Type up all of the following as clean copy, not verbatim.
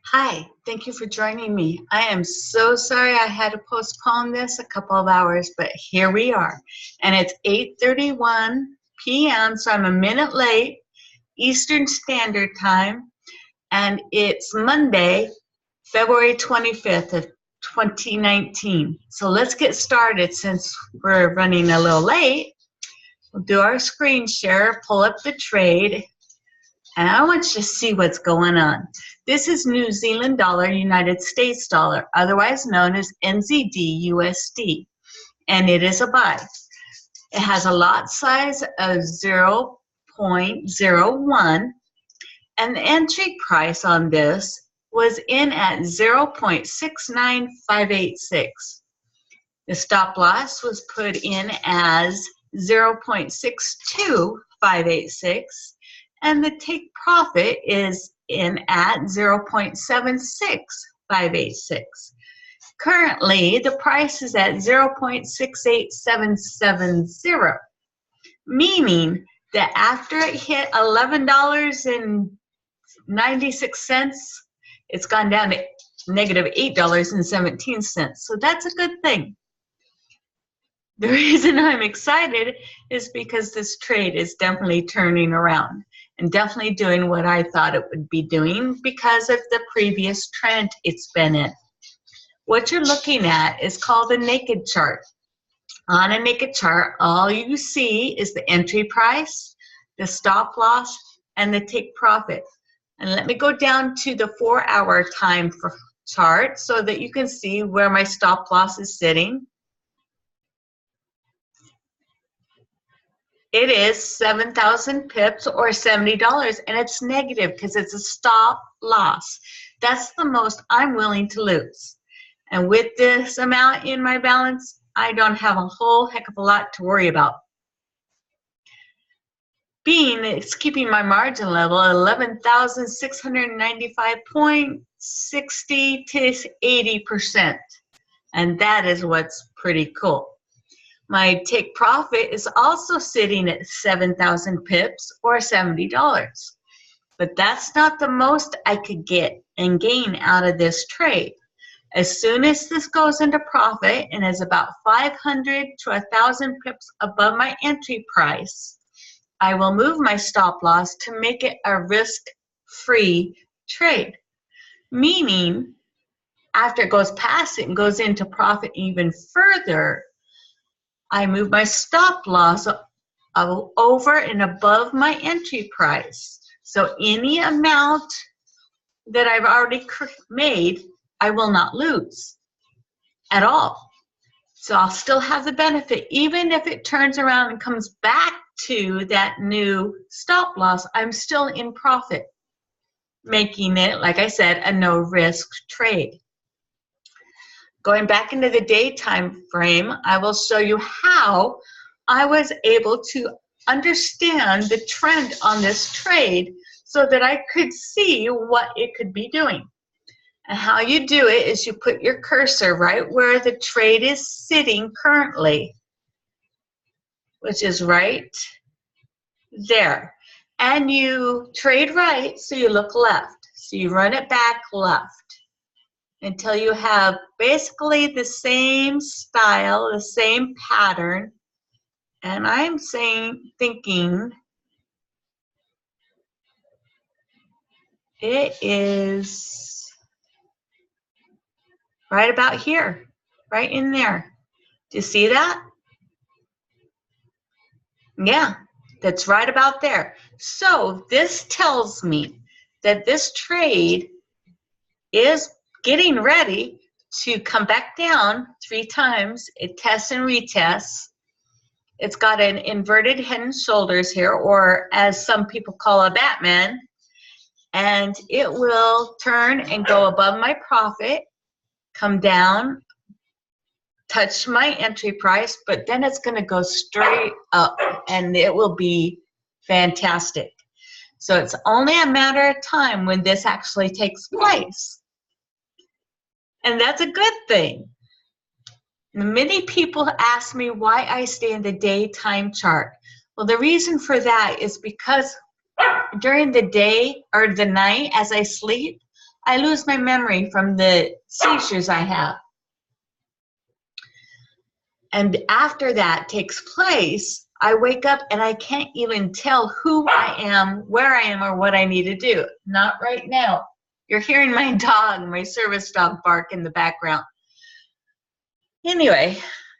Hi, thank you for joining me. I am so sorry I had to postpone this a couple of hours, but here we are. And it's 8:31 p.m., so I'm a minute late, Eastern Standard Time, and it's Monday, February 25th of 2019. So let's get started since we're running a little late. We'll do our screen share, pull up the trade, and I want you to see what's going on. This is New Zealand dollar, United States dollar, otherwise known as NZDUSD, and it is a buy. It has a lot size of 0.01, and the entry price on this was in at 0.69586. The stop loss was put in as 0.62586. And the take profit is in at 0.76586. Currently, the price is at 0.68770, meaning that after it hit $11.96, it's gone down to negative $8.17. So that's a good thing. The reason I'm excited is because this trade is definitely turning around and definitely doing what I thought it would be doing because of the previous trend it's been in. What you're looking at is called a naked chart. On a naked chart, all you see is the entry price, the stop loss, and the take profit. And let me go down to the 4-hour time chart so that you can see where my stop loss is sitting. It is 7,000 pips or $70, and it's negative because it's a stop loss. That's the most I'm willing to lose. And with this amount in my balance, I don't have a whole heck of a lot to worry about. Being it's keeping my margin level at 11,695.60 to 80%. And that is what's pretty cool. My take profit is also sitting at 7,000 pips or $70. But that's not the most I could get and gain out of this trade. As soon as this goes into profit and is about 500 to 1,000 pips above my entry price, I will move my stop loss to make it a risk-free trade. Meaning, after it goes past it and goes into profit even further, I move my stop loss over and above my entry price. So any amount that I've already made, I will not lose at all. So I'll still have the benefit. Even if it turns around and comes back to that new stop loss, I'm still in profit, making it, like I said, a no-risk trade. Going back into the daytime frame, I will show you how I was able to understand the trend on this trade so that I could see what it could be doing. And how you do it is you put your cursor right where the trade is sitting currently, which is right there. And you trade right, so you look left. So you run it back left until you have basically the same style, the same pattern. And I'm thinking it is right about here, right in there. Do you see that? Yeah, that's right about there. So this tells me that this trade is getting ready to come back down 3 times. It tests and retests. It's got an inverted head and shoulders here, or as some people call a Batman, and it will turn and go above my profit, come down, touch my entry price, but then it's going to go straight up, and it will be fantastic. So it's only a matter of time when this actually takes place. And that's a good thing. Many people ask me why I stay in the daytime chart. Well, the reason for that is because during the day or the night as I sleep, I lose my memory from the seizures I have. And after that takes place, I wake up and I can't even tell who I am, where I am, or what I need to do. Not right now. You're hearing my dog, my service dog, bark in the background. Anyway,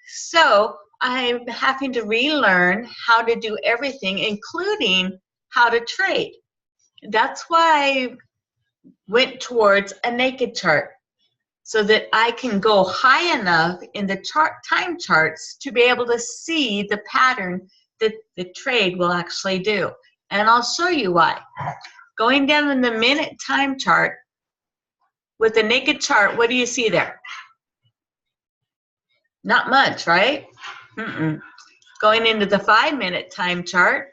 so I'm having to relearn how to do everything, including how to trade. That's why I went towards a naked chart, so that I can go high enough in the time charts to be able to see the pattern that the trade will actually do. And I'll show you why. Going down in the minute time chart, with a naked chart, what do you see there? Not much, right? Going into the 5-minute time chart,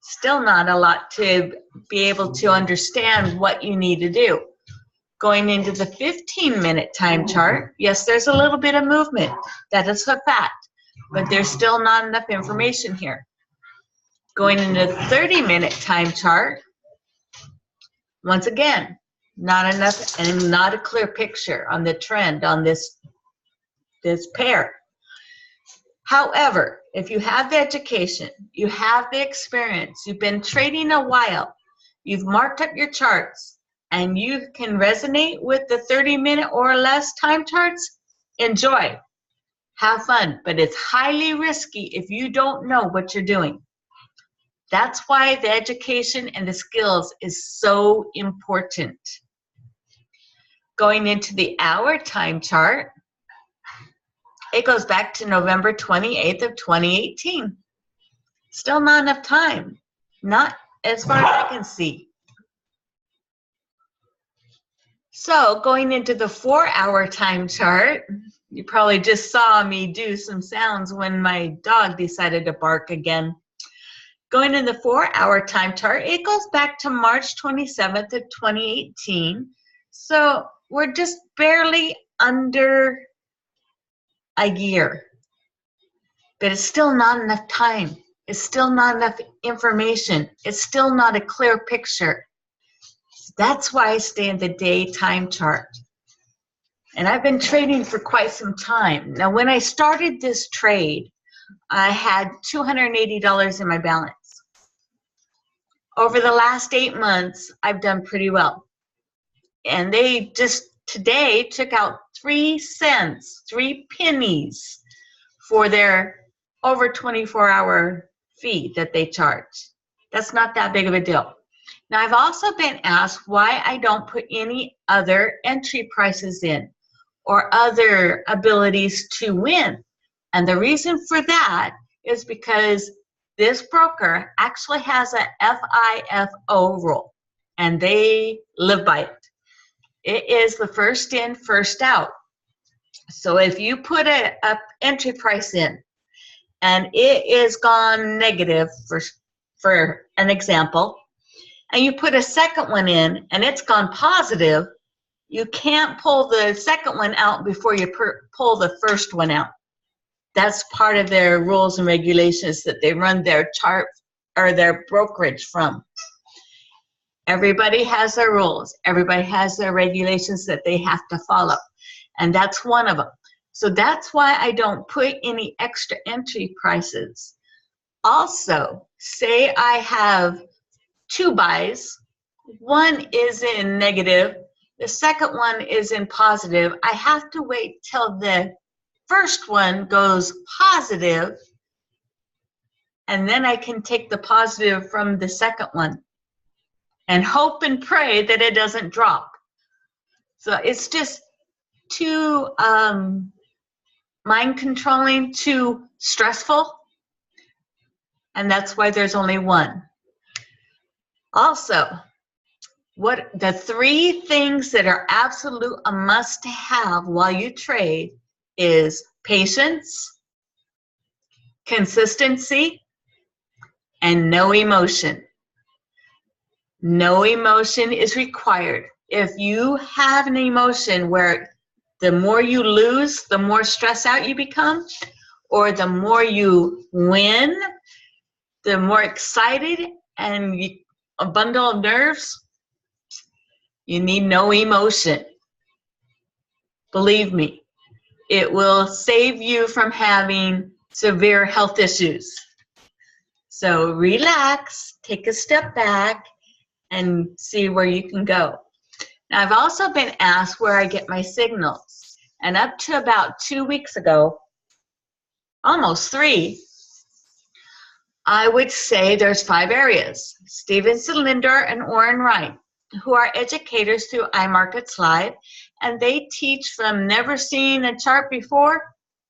still not a lot to be able to understand what you need to do. Going into the 15-minute time chart, yes, there's a little bit of movement. That is a fact, but there's still not enough information here. Going into the 30-minute time chart, once again, not enough and not a clear picture on the trend on this pair. However, if you have the education, you have the experience, you've been trading a while, you've marked up your charts, and you can resonate with the 30-minute or less time charts, enjoy. Have fun, but it's highly risky if you don't know what you're doing. That's why the education and the skills is so important. Going into the hour time chart, it goes back to November 28th of 2018. Still not enough time, not as far as I can see. So going into the 4-hour time chart, you probably just saw me do some sounds when my dog decided to bark again. Going in the 4-hour time chart, it goes back to March 27th of 2018. So we're just barely under a year. But it's still not enough time. It's still not enough information. It's still not a clear picture. That's why I stay in the day time chart. And I've been trading for quite some time. Now, when I started this trade, I had $280 in my balance. Over the last 8 months, I've done pretty well. And they just today took out 3 cents, 3 pennies for their over 24-hour fee that they charge. That's not that big of a deal. Now, I've also been asked why I don't put any other entry prices in or other abilities to win. And the reason for that is because this broker actually has a FIFO rule, and they live by it. It is the first in, first out. So if you put a entry price in, and it is gone negative, for an example, and you put a second one in and it's gone positive, you can't pull the second one out before you pull the first one out. That's part of their rules and regulations that they run their chart or their brokerage from. Everybody has their rules. Everybody has their regulations that they have to follow, and that's one of them. So that's why I don't put any extra entry prices. Also, say I have 2 buys, one is in negative, the second one is in positive. I have to wait till the first one goes positive, and then I can take the positive from the second one and hope and pray that it doesn't drop. So it's just too mind controlling, too stressful, and that's why there's only one. Also, what the 3 things that are absolute a must have while you trade is patience, consistency, and no emotion. No emotion is required. If you have an emotion where the more you lose, the more stressed out you become, or the more you win, the more excited and a bundle of nerves, You need no emotion. Believe me, it will save you from having severe health issues. So relax, take a step back, and see where you can go. Now, I've also been asked where I get my signals. And up to about 2 weeks ago, almost 3, I would say there's 5 areas. Steven Cylinder and Orrin Wright, who are educators through iMarkets Live, and they teach from never seeing a chart before,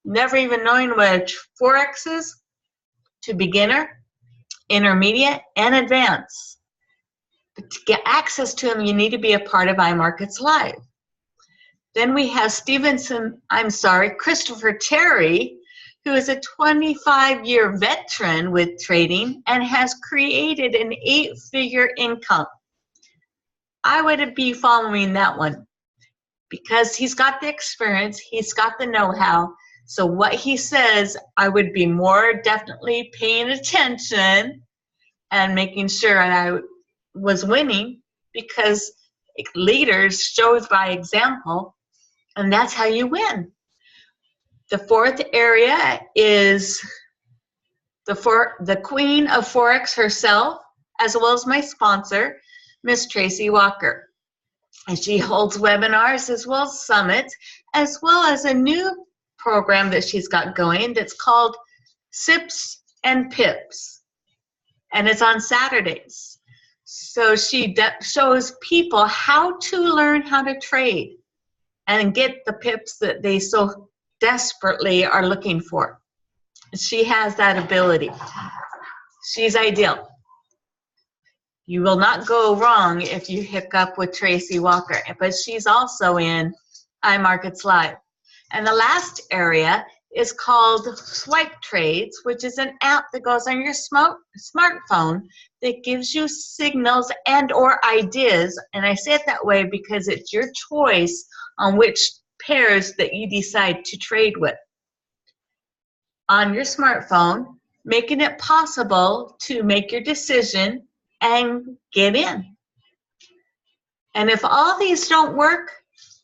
never even knowing what Forex is, to beginner, intermediate, and advanced. But to get access to them, you need to be a part of iMarkets Live. Then we have Christopher Terry, who is a 25-year veteran with trading and has created an 8-figure income. I would be following that one because he's got the experience, he's got the know-how. So what he says, I would be more definitely paying attention and making sure I was winning, because leaders show by example, and that's how you win. The 4th area is the queen of Forex herself, as well as my sponsor, Miss Tracy Walker. And she holds webinars as well as summits, as well as a new program that she's got going that's called Sips and Pips. And it's on Saturdays. So she shows people how to learn how to trade and get the pips that they so desperately are looking for. She has that ability. She's ideal. You will not go wrong if you hook up with Tracy Walker, but she's also in iMarkets Live. And the last area is called Swipe Trades, which is an app that goes on your smartphone that gives you signals and or ideas. And I say it that way because it's your choice on which pairs that you decide to trade with. On your smartphone, making it possible to make your decision and get in. And if all these don't work,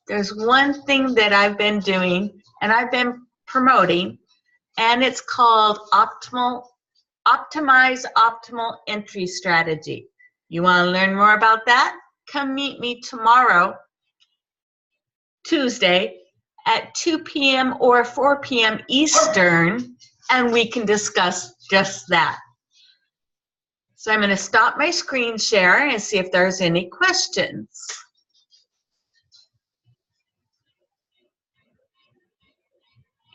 there's one thing that I've been doing and I've been promoting, and it's called Optimize Optimal Entry Strategy. You want to learn more about that? Come meet me tomorrow, Tuesday, at 2 p.m. or 4 p.m. Eastern, and we can discuss just that. So I'm going to stop my screen share and see if there's any questions.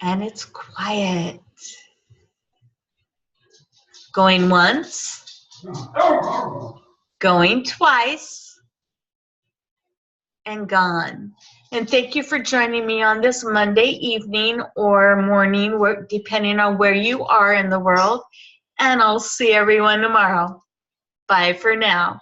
And it's quiet. Going once, going twice, and gone. And thank you for joining me on this Monday evening or morning, depending on where you are in the world. And I'll see everyone tomorrow. Bye for now.